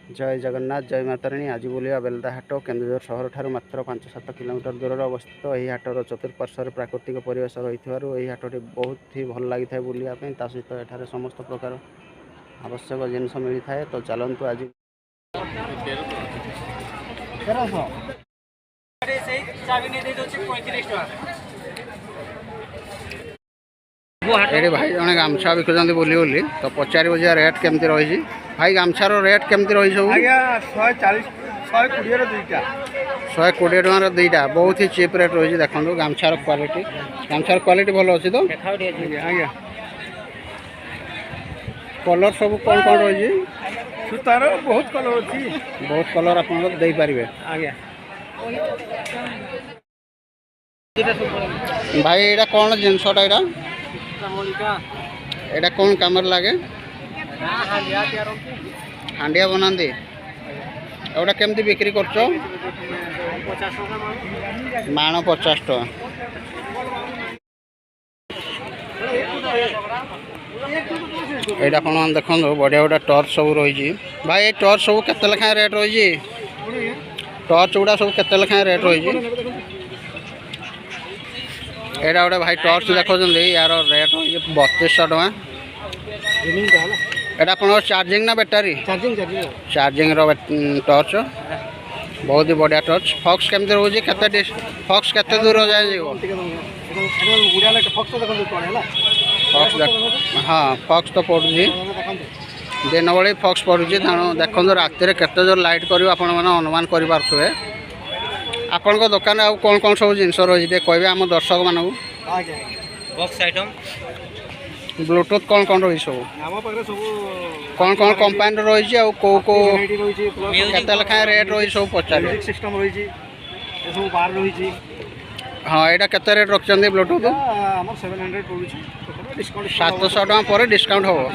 जय जगन्नाथ जय माताराणी। आज बुलिया बेलदा हाट केन्दुझर सहर ठारू मात्र 5-7 किलोमीटर दूर अवस्थित। यही हाटर चतुर्पार्श्वर प्राकृतिक परिवेश रही हाटटी बहुत ही भल लगी था बुलिया ता सहित एठारे समस्त प्रकार आवश्यक जिनस मिलता है। तो चलतु आज ये भाई जन गामछा बिकुंत बुली बुली तो पचार बजे रेट केमती रही भाई गामछार रेट केमती रही सब 120 टकर दुईटा बहुत ही चिप रेट रही। देखो गामछार क्वालिटी भल अच्छी तो कलर सब कौन कौन रही सूतार बहुत कलर अच्छी बहुत कलर आप आज्ञा भाई यहाँ कौन जिनसटा यहाँ कौन कम लगे हांडिया बनाती एटा केमती बिक्री कर माण 50 टका यहाँ कौन देखो बढ़िया बढ़िया टर्च सब रही भाई ये टर्च सब केते लेखा रेट रही टर्च गुड़ा सब केते लेखा रेट रही एटा गोटे भाई टर्च देखो यार रेट रही 3200 टका एटा आप चार्जिंग ना बैटारी चार्जिंग टर्च बहुत ही बढ़िया टर्च फॉक्स केमती रोज के फॉक्स केते दूर जाए फॉक्स हाँ फॉक्स तो पड़ुची दिन बड़े फॉक्स पड़ुची देखो राति केते जोर लाइट कर अनुमान करें आपण दुकान आउ कौन कौन सब जिनस रही कहे आम दर्शक मानू बॉक्स आइटम ब्लूटूथ कौन कौन रही सब कौन कौन कंपानी रही कौ कौ केते लेखा रेट रही सब पचार सिस्टम रही बार रही हाँ यहाँ केते रेट रखिए ब्लूटूथ 700 टका पर डिस्काउंट हम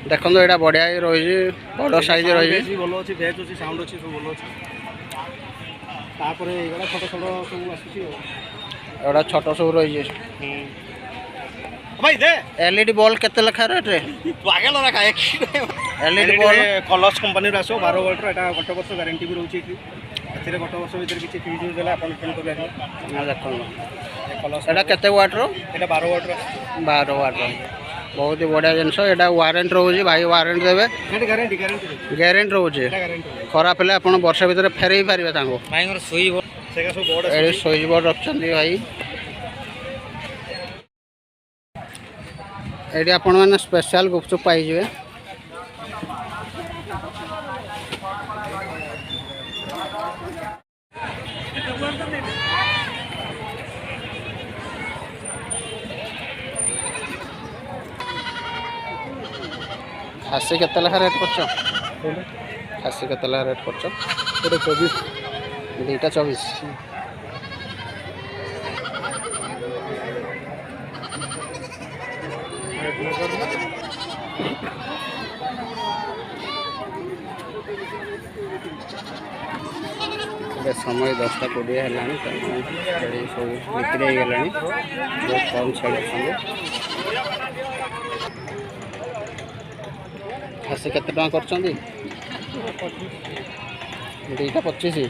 देखो यहाँ बढ़िया रही बड़ साइज रही भल अच्छी भेज अच्छी साउंड अच्छी सब भल अच्छी छोट छोट सब एटा छोट सब रही भाई दे एलईडी बल्ब केते लेखा रेट रे पागल रखा एलईडी बल्ब कलर्स कंपनी आस 12 वोल्ट एटा गोटे वर्ष गारंटी भी रोचे एथिरे गोटे वर्ष भीतर किसी फ्यूज देला अपन फोन कर देखो एटा केते वाट रो एटा 12 वोल्ट 12 वाट बहुत ही बढ़िया जिनस यहाँ वारंटी रोचे भाई वारंटी देवे ग्यारंटी रोचे खराब है आप वर्ष भर फेर पारे स्विच बोर्ड रखते भाई ये आपण मैंने स्पेशल गुपचुप पाइबे खासी केते लेखा रेट कर खासी केते लेखा रेट कर 24 दुईटा 24 समय 10:20 है सब बिक्री गला बहुत कम छेड़ खासी केते टका कर दुईटा 25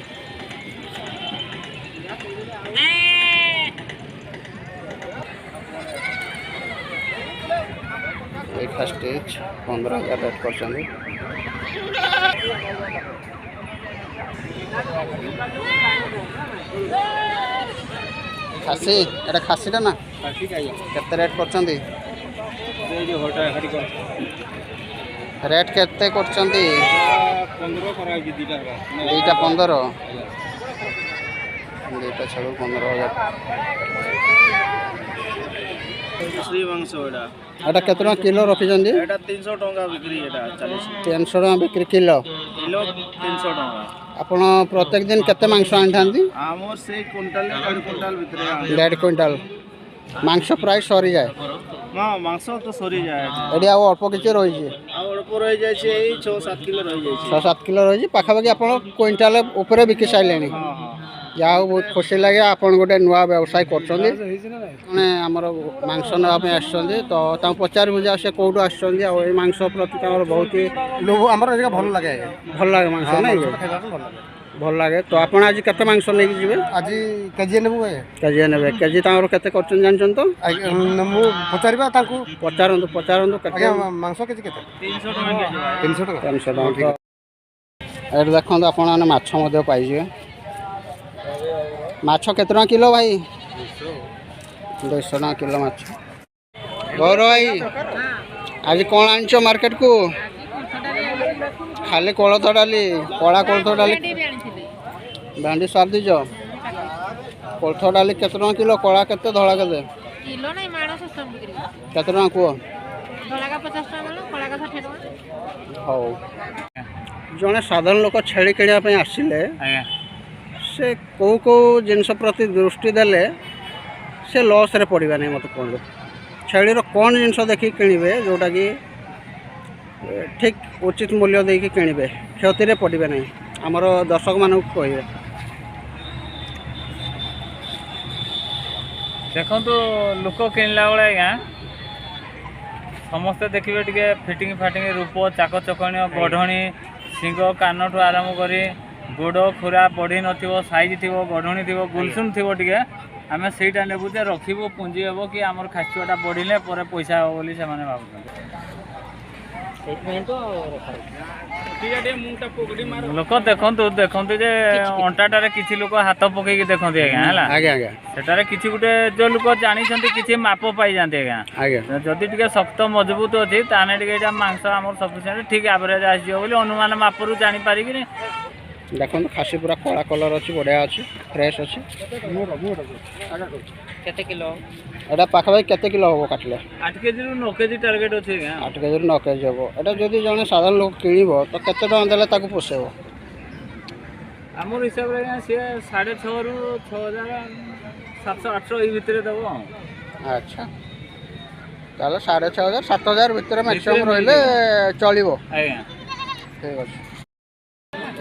स्टेज 15,000 रेट कर खासी एटा खासीटा ना केते रेट कर रेट केते कर दुईटा 15 दुईटा छड़ 15,000 एटा केते टका किलो रखी 300 टका बिक्री 300 टका बिक्री किलो 300 टका आपण प्रत्येक दिन केते मांस आनी आमर से क्विंटल 1.5 क्विंटल भितर 1.5 क्विंटल मांस प्राइस सरी जाए ହଁ ମାଂସ ତ ସରିଯାଏ ଏଠି ଆଉ ଅଳ୍ପ କିଛି ରହିଛି ଆଉ ଅଳ୍ପ ରହିଯାଇଛି ଏଇ 6-7 କିଲୋ ରହିଯାଇଛି 6-7 କିଲୋ ରହିଛି ପାଖାପାଖି ଆପଣ କ୍ୱିଣ୍ଟାଲ ଉପରେ ବିକି ସାରିଲେଣି ହଁ ହଁ ଯାହା ହଉ ବହୁତ ଖୁସି ଲାଗେ ଆପଣ ଗୋଟେ ନୂଆ ବ୍ୟବସାୟ କରୁଛନ୍ତି ମାନେ ଆମର ମାଂସ ନେବା ପାଇଁ ଆସିଛନ୍ତି ତ ତାଙ୍କୁ ପଚାରିବୁ ଯେ ସେ କେଉଁଠୁ ଆସିଛନ୍ତି ଆଉ ଏଇ ମାଂସ ପ୍ରତି ତାଙ୍କର ବହୁତ ଲୋଭ ଆମର ଏଇଟା ଭଲ ଲାଗେ ଆଜ୍ଞା ଭଲ ଲାଗେ ମାଂସ ନାଇଁ କି? ଖାଇବାକୁ ଭଲ ଲାଗେ ଭଲ ଲାଗେ ତ ଆପଣ ଆଜି କେତେ ମାଂସ ନେଇକି ଯିବେ ଆଜି କେଜିଏ ନେବୁ ଆଜ୍ଞା କେଜିଏ ନେବେ କେଜି ତାଙ୍କର କେତେ କରୁଛନ୍ତି ଜାଣିଛନ୍ତି ତ ଆଜ୍ଞା ମୁଁ ପଚାରିବା ତାଙ୍କୁ ପଚାରନ୍ତୁ କେତେ ଆଜ୍ଞା ମାଂସ କେଜି କେତେ 300 ଟଙ୍କା 300 ଟଙ୍କା 300 ଟଙ୍କା ଏଠି ଦେଖନ୍ତୁ ଆପଣମାନେ ମାଛ ମଧ୍ୟ ପାଇଯିବେ ମାଛ କେତେ ଟଙ୍କା କିଲୋ ଭାଇ 200 ଟଙ୍କା କିଲୋ ମାଛ ଗୌର ଭାଇ ଆଜି କ'ଣ ଆଣିଛ ମାର୍କେଟକୁ ଖାଲି କୋଳଥ ଡାଲି କଳା କୋଳଥ ଡାଲି ଭେଣ୍ଡି ସାର ଦେଇଛ କୋଳଥ ଡାଲି କେତେ ଟଙ୍କା କିଲୋ କଳା କେତେ ଧଳା କେତେ किलो नहीं माण सिस्टम बिक्री କେତେ ଟଙ୍କା କୁହ धड़ा का 50 टका माण कला का 60 टका ହଉ ଜଣେ ସାଧାରଣ ଲୋକ ଛେଳି କିଣିବା ପାଇଁ ଆସିଲେ ଆଜ୍ଞା ସେ କେଉଁ ଜିନିଷ ପ୍ରତି ଦୃଷ୍ଟି ଦେଲେ ସେ ଲସ୍ରେ ପଡ଼ିବା ନାହିଁ ମୋତେ କୁହନ୍ତୁ ଛେଳିର କ'ଣ ଜିନିଷ ଦେଖିକି କିଣିବେ ଯେଉଁଟାକି ଠିକ୍ ଉଚିତ ମୂଲ୍ୟ ଦେଇକି କିଣିବେ କ୍ଷତିରେ ପଡ଼ିବେ ନାହିଁ ଆମର ଦର୍ଶକମାନଙ୍କୁ କହିବେ ଦେଖନ୍ତୁ ଲୋକ କିଣିଲା ବେଳେ ଆଜ୍ଞା ସମସ୍ତେ ଦେଖିବେ ଟିକେ ଫିଟିଙ୍ଗ ଫାଟିଙ୍ଗ ରୂପ ଚାକଚକଣୀୟ ଗଢ଼ଣି ଶିଙ୍ଗ କାନଠୁ ଆରମ୍ଭ କରି ଗୋଡ଼ ଖୁରା ବଢ଼ି ନଥିବ ସାଇଜ୍ ଥିବ ଗଢ଼ଣି ଥିବ ଗୁଲସୁନ ଥିବ ଟିକେ ଆମେ ସେଇଟା ନେବୁ ଯେ ରଖିବୁ ପୁଞ୍ଜି ହେବ କି ଆମର ଖାସିବାଟା ବଢ଼ିଲେ ପରେ ପଇସା ହେବ ବୋଲି ସେମାନେ ଭାବୁଛନ୍ତି ଲୋକ ଦେଖନ୍ତୁ ଯେ ଅଣ୍ଟାଟାରେ କିଛି ଲୋକ ହାତ ପକେଇକି ଦେଖନ୍ତି ଆଜ୍ଞା ହେଲା ଆଜ୍ଞା ଆଜ୍ଞା ସେଟାରେ କିଛି ଗୋଟେ ଯେଉଁ ଲୋକ ଜାଣିଛନ୍ତି କିଛି ମାପ ପାଇଯାନ୍ତି ଆଜ୍ଞା ଆଜ୍ଞା ଯଦି ଟିକେ ଶକ୍ତ ମଜବୁତ ଅଛି ତାହେଲେ ଟିକେ ଏଇଟା ମାଂସ ଆମର ସଫିସିଏଣ୍ଟ ଠିକ୍ ଆଭରେଜ ଆସିଯିବ ବୋଲି ଅନୁମାନ ମାପରୁ ଜାଣିପାରିକିନି ଦେଖନ୍ତୁ ଖାସି ପୁରା କଳା କଲର୍ ଅଛି ବଢ଼ିଆ ଅଛି ଫ୍ରେଶ୍ ଅଛି କେତେ କିଲୋ ଏଇଟା ପାଖାପାଖି କେତେ କିଲୋ ହେବ କାଟିଲେ 8 କେଜିରୁ 9 କେଜି ଟାର୍ଗେଟ ଅଛି ଆଜ୍ଞା 8 କେଜିରୁ 9 କେଜି ହେବ ଏଇଟା ଯଦି ଜଣେ ସାଧାରଣ ଲୋକ କିଣିବ ତ କେତେ ଟଙ୍କା ଦେଲେ ତାକୁ ପୋଷେଇବ ଆମର ହିସାବରେ ଆଜ୍ଞା ସିଏ 6,500ରୁ 6,000 700-800 ଏଇ ଭିତରେ ଦେବ ଆଚ୍ଛା ତାହେଲେ 6,500 7,000 ଭିତରେ ମ୍ୟାକ୍ସିମମ୍ ରହିଲେ ଚଳିବ ଆଜ୍ଞା ଠିକ୍ ଅଛି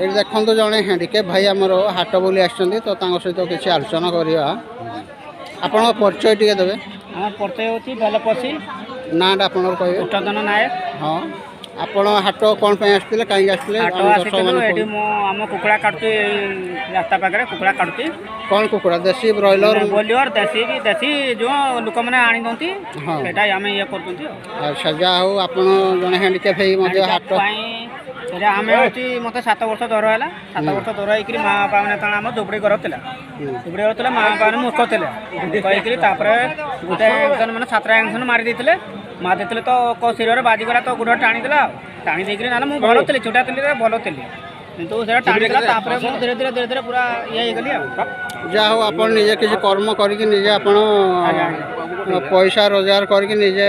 ଏଠି ଦେଖନ୍ତୁ ଜଣେ ହ୍ୟାଣ୍ଡିକ୍ୟାପ୍ ଭାଇ ଆମର ହାଟ ବୋଲି ଆସିଛନ୍ତି ତ ତାଙ୍କ ସହିତ କିଛି ଆଲୋଚନା କରିବା ଆପଣଙ୍କ ପରିଚୟ ଟିକେ ଦେବେ আমার পরিচয় হচ্ছে বেলপশি ନାଁଟା ଆପଣଙ୍କର କହିବେ ଉତ୍ତୋଦନ ନାୟକ ହଁ ଆପଣ ହାଟ କ'ଣ ପାଇଁ ଆସିଥିଲେ କାହିଁକି ଆସିଥିଲେ ହାଟ ଆସିଥିଲୁ ଏଠି ମୁଁ ଆମ କୁକୁଡ଼ା କାଟୁଛି ରାସ୍ତା ପାଖରେ କୁକୁଡ଼ା କାଟୁଛି କ'ଣ କୁକୁଡ଼ା ଦେଶୀ ବ୍ରଏଲର ବୋଲିଓର ଦେଶୀ ଯେଉଁ ଲୋକମାନେ ଆଣିଛନ୍ତି ହଁ ସେଇଟା ଆମେ ଇଏ କରୁଛନ୍ତି ଆଚ୍ଛା ଯାହା ହଉ ଆପଣ ଜଣେ ହ୍ୟାଣ୍ଡିକ୍ୟାପ୍ ହେଇ ମଧ୍ୟ ହାଟ ପାଇଁ ସେଇଟା ଆମେ ହେଉଛି ମୋତେ 7 ବର୍ଷ ଦର ହେଲା 7 ବର୍ଷ ଦର ହେଇକିରି ମା ବାପା ମାନେ ତାଣ ଆମ ଧୁବଡ଼ି ଘର ଥିଲା ଧୁବଡ଼ି ଘର ଥିଲା ମା ବାପା ମାନେ ମୂର୍ଖ ଥିଲେ କହିକିରି ତାପରେ ଗୋଟେ ଇଞ୍ଜେକ୍ସନ୍ ମାନେ 7ଟା ଇଞ୍ଜେକ୍ସନ୍ ମାରି ଦେଇଥିଲେ ମାରି ଦେଇଥିଲେ ତ ଶିରରେ ବାଜିଗଲା ତ ଗୋଡ଼ ଟାଣିଦେଲା ଆଉ ଟାଣି ଦେଇକିରି ନହେଲେ ମୁଁ ଭଲ ଥିଲି ଛୋଟା ଥିଲି ଭଲ ଥିଲି କିନ୍ତୁ ସେଇଟା ଟାଣିଦେଲା ତାପରେ ମୁଁ ଧୀରେ ଧୀରେ ପୁରା ଇଏ ହେଇଗଲି ଆଉ ଯାହା ହଉ ଆପଣ ନିଜେ କିଛି କର୍ମ କରିକି ନିଜେ ଆପଣ ପଇସା ରୋଜଗାର କରିକି ନିଜେ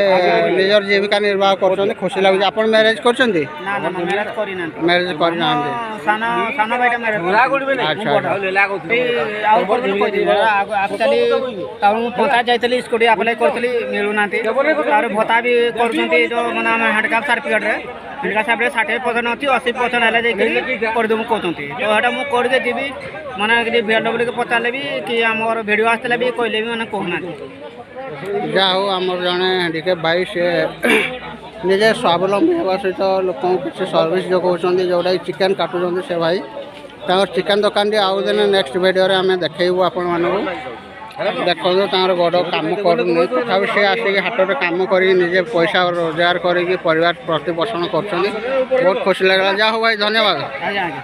ନିଜର ଜୀବିକା ନିର୍ବାହ କରୁଛନ୍ତି ଖୁସି ଲାଗୁଛି ଆପଣ ମ୍ୟାରେଜ୍ କରିଛନ୍ତି ନା ମ୍ୟାରେଜ୍ କରିନାହାନ୍ତି ମ୍ୟାରେଜ୍ କରିନାହାନ୍ତି ସାନ ଭାଇଟା ମ୍ୟାରେଜ୍ ଆଚ୍ଛା ଆକ୍ଚୁଆଲି ତାପରେ ମୁଁ ପଞ୍ଚାୟତ ଯାଇଥିଲି ସ୍କୁଟି ଆପ୍ଲାଏ କରିଥିଲି ମିଳୁନାହାନ୍ତି ତାପରେ ଭତ୍ତା ବି କରୁଛନ୍ତି ଯେଉଁ ମାନେ ଆମ ହ୍ୟାଣ୍ଡକାପ୍ ସାର୍ଟିଫିକେଟ୍ରେ ହ୍ୟାଣ୍ଡକାପ୍ ସାର୍ଟିଫିକେଟ୍ 60% ଅଛି 80% ହେଲେ ଯାଇକି କରିଦେବୁ କହୁଛନ୍ତି ତ ସେଇଟା ମୁଁ କରିକି ଯିବି ମାନେ ଯଦି VLWକୁ ପଚାରିଲେ ବି କି ଆମର ଭିଡ଼ିଓ ଆସିଥିଲେ ବି କହିଲେ ବି ମାନେ କହୁନାହାନ୍ତି ଯାହା ହଉ ଆମର ଜଣେ ହ୍ୟାଣ୍ଡିକ୍ୟାପ୍ ଭାଇ ସେ ନିଜେ ସ୍ୱାବଲମ୍ବୀ ହେବା ସହିତ ଲୋକଙ୍କୁ କିଛି ସର୍ଭିସ୍ ଯୋଗାଉଛନ୍ତି ଯେଉଁଟାକି ଚିକେନ୍ କାଟୁଛନ୍ତି ସେ ଭାଇ ତାଙ୍କର ଚିକେନ୍ ଦୋକାନଟି ଆଉ ଦିନ ନେକ୍ସଟ ଭିଡ଼ିଓରେ ଆମେ ଦେଖେଇବୁ ଆପଣମାନଙ୍କୁ ଦେଖନ୍ତୁ ତାଙ୍କର ଗୋଡ଼ କାମ କରୁନି ତଥାପି ସେ ଆସିକି ହାଟରେ କାମ କରିକି ନିଜେ ପଇସା ରୋଜଗାର କରିକି ପରିବାର ପ୍ରତିପୋଷଣ କରୁଛନ୍ତି ବହୁତ ଖୁସି ଲାଗିଲା ଯାହା ହଉ ଭାଇ ଧନ୍ୟବାଦ ଆଜ୍ଞା ଆଜ୍ଞା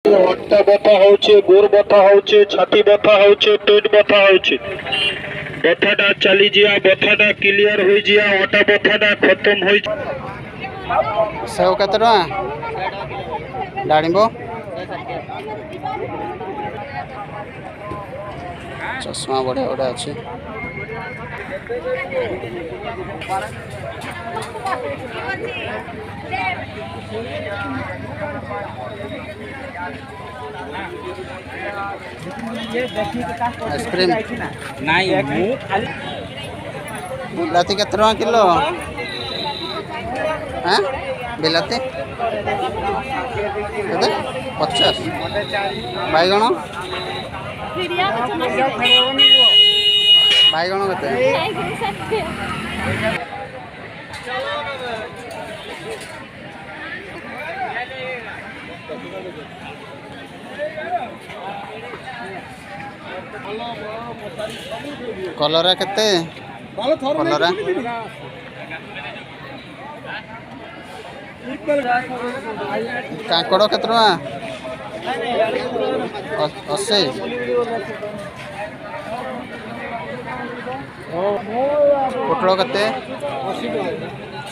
ଅଣ୍ଟା ବଥା ହଉଛି ଗୋଡ଼ ବଥା ହଉଛି ଛାତି ବଥା ହଉଛି ପେଟ ବଥା ହଉଛି ବଥାଟା ଚାଲିଯିବା ବଥାଟା କ୍ଲିୟର ହୋଇଯିବା ଅଣ୍ଟା ବଥାଟା ଖତମ ହୋଇ ସେଉ କେତେ ଟଙ୍କା ଡାଳିମ୍ବ ଚଷମା ବଢ଼ିଆ ବଢ଼ିଆ ଅଛି आइसक्रीम ନାଇଁ ମୁଁ ଖାଲି बिलाती केते टଙ୍କା किलो हाँ बिलाती केते 50 बाइगण बाइगण केते कलरा केते कलरा काकड़ केते टଙ୍କା 80 पोटल केते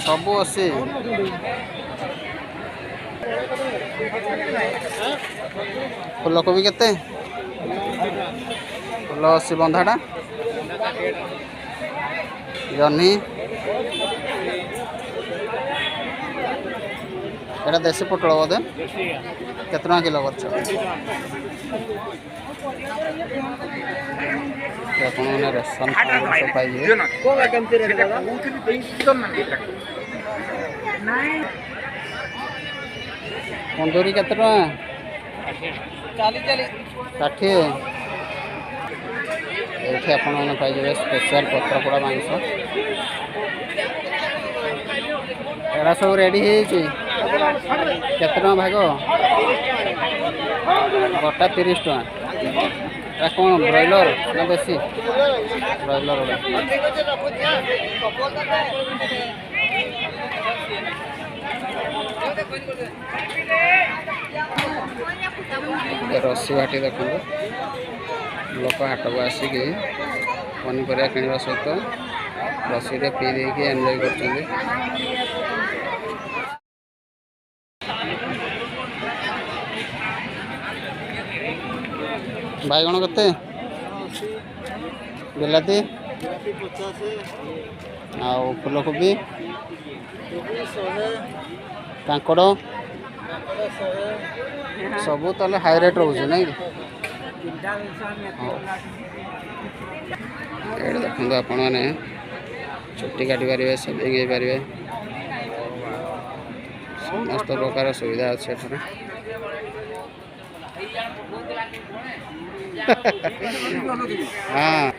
सब 80 फुलकोबी केते फुल 80 बंधाटा जह्नी एटा देसी पोटल बोधे केते टଙ୍କା किलो करछ अपन मैंने रेशन सब पाइए तंदूरी केते टଙ୍କା 60 ये आपण मैंने पाइबे स्पेशल पत्रपोड़ा मांस एरा सब रेडी केते टଙ୍କା भाग गोटा 30 टଙ୍କା एटा कौन ब्रॉयलर ना देसी ब्रॉयलर रस्सी बाटी देखो लोक हाट को आसिक पनीपरिया किणवा सहित रस्सी पी देकी एंजॉय कर बैगण केते बिलाती आउ फुलकोबी कांकड़ सबू ताले हाई रेट रोचे नहीं ये देखो आपण मैंने छुट्टी काटी पारे सेविंग हो पारे समस्त प्रकार सुविधा अच्छे हाँ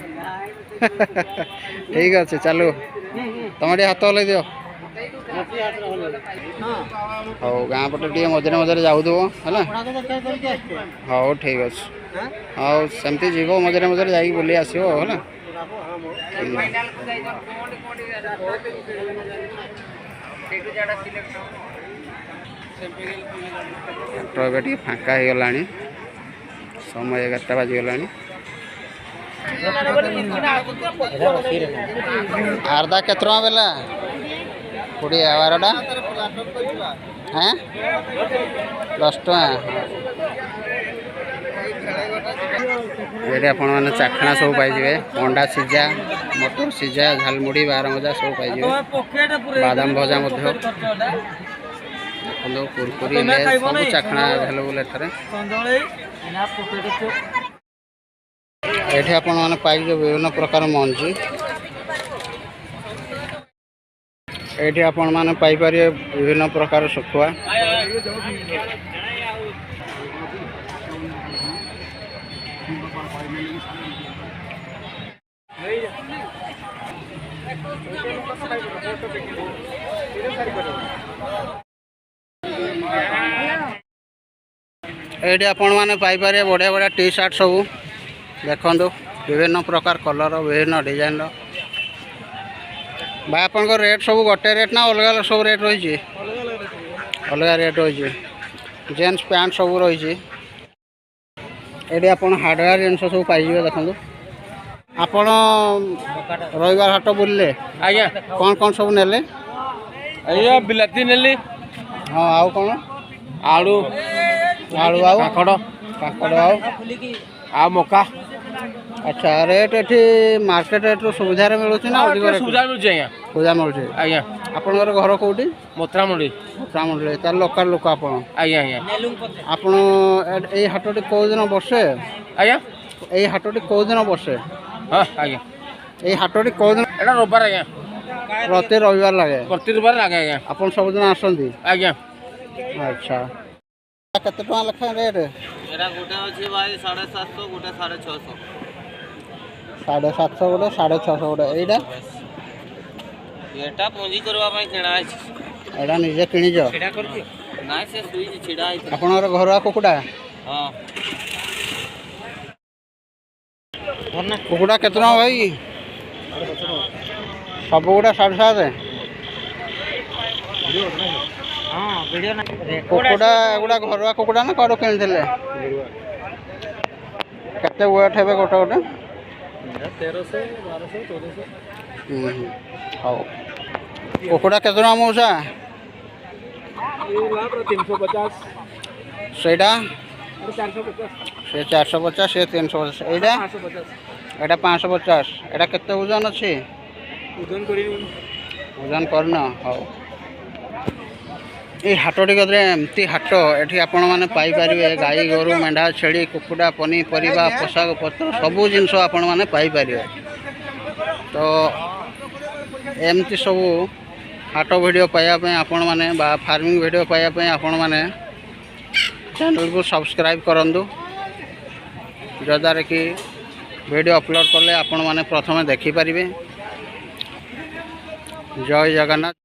ठीक अच्छे चलो तुम हाथ हल दियो हाँ गाँ पटे टे मझे मझे जाऊद है हाँ ठीक अच्छे हाँ सेमती जीव मझे मझे जा बुली आसो है टे फाँका हो गला समय 11टा बाजीगला आरदा केत बेला 20 12टा हाँ 10 टଙ୍କା ये आपण मैंने चाखणा सब पाइबे अंडा सिझा मटर सिझा झालमुड़ी 12 मजा सब पाइबे बादाम भजा कुरकुरी सब चाखणा अवेलेबल एठे आपण मैंने पाइबे विभिन्न प्रकार मंजी ये आपण मैंने पाइपर विभिन्न प्रकार शुखुआ ये आपण मैंने पाइपर बढ़िया बढ़िया टी शर्ट सब देखु विभिन्न प्रकार कलर विभिन्न डिजाइन भाई आपन रेट सब गोटे रेट ना अलग अलग सब रेट रही अलग रेट रही जेन्स पैंट सब रही ये आप हार्डवेयर जिन सब पाइबे देखो आपण रविवार हाट बुलले आज्ञा कौन कौन सब नेले आज्ञा बिलाती नेली हाँ आउ कौन आलू आलू आउ काकड़ काकड़ आउ आ मका अच्छा रेट एठी मार्केट रेट रो सुविधा रे मिलुछि ना अधिक रेट सुविधा मिलुଛି ଆଜ୍ଞା सुविधा मिलुछि ଆଜ୍ଞା आपनकर घर कोउठी ମଥୁରା ମଣ୍ଡି ରାମଣ୍ଡଳି ତାର लोकल लोक आपण ଆଜ୍ଞା ଆଜ୍ଞା आपण एई हाटोटी को दिन बसे ଆଜ୍ଞା एई हाटोटी को दिन बसे ହଁ ଆଜ୍ଞା एई हाटोटी को दिन ଏଇଟା ରବିବାର ଆଜ୍ଞା प्रति रविवार लागे ପ୍ରତି ରବିବାର ଲାଗେ ଆଜ୍ଞା आपण सब दिन आसंती ଆଜ୍ଞା अच्छा केते टका लेखा रेट ଏଟା ଗୋଟେ ଅଛି ଭାଇ 750 ଗୋଟେ 650 750 गोटे 650 गोटे एइटा ଏଟା ପୁଞ୍ଜି କରିବା ପାଇଁ କିଣା ଅଛି एटा निजे किनिज ସେଟା କରୁଛି ନାଇଁ ସେ ସୁଇଚ୍ ଛିଡ଼ା ହେଇଛି आपनकर घरवा कुकुडा ହଁ कुकुडा केते टका भाई सब गुडा 750 ହଁ ଭିଡ଼ିଓ ନା कुकुडा गुडा घरवा कुकुडा ना कड़ो किनिथिले केते वेट हेबे गोटे गोटे 1300 1200 1400 हाउ कुकुडा केते टका मौसा ये लाभ 350 सेटा 450 से 450 से 350 एटा 550 एटा 550 एटा केते ओजन अछि ओजन करी ओजन करना हाउ ए हाटटी गदरे एमती हाट एठी आपण माने पाई परिबे गाई गोरु मेंढा छेड़ी कुकुडा पनी परिबा पोशाक पत्र सब जिंस आपण माने पाई परिबे तो एमती सब हाट वीडियो पाया पे आपण माने बा फार्मिंग वीडियो पाया पे आपण माने चैनल को सब्सक्राइब करंदु जदार कि वीडियो अपलोड करले आपण माने प्रथमे देखि परिबे जय जगन्नाथ।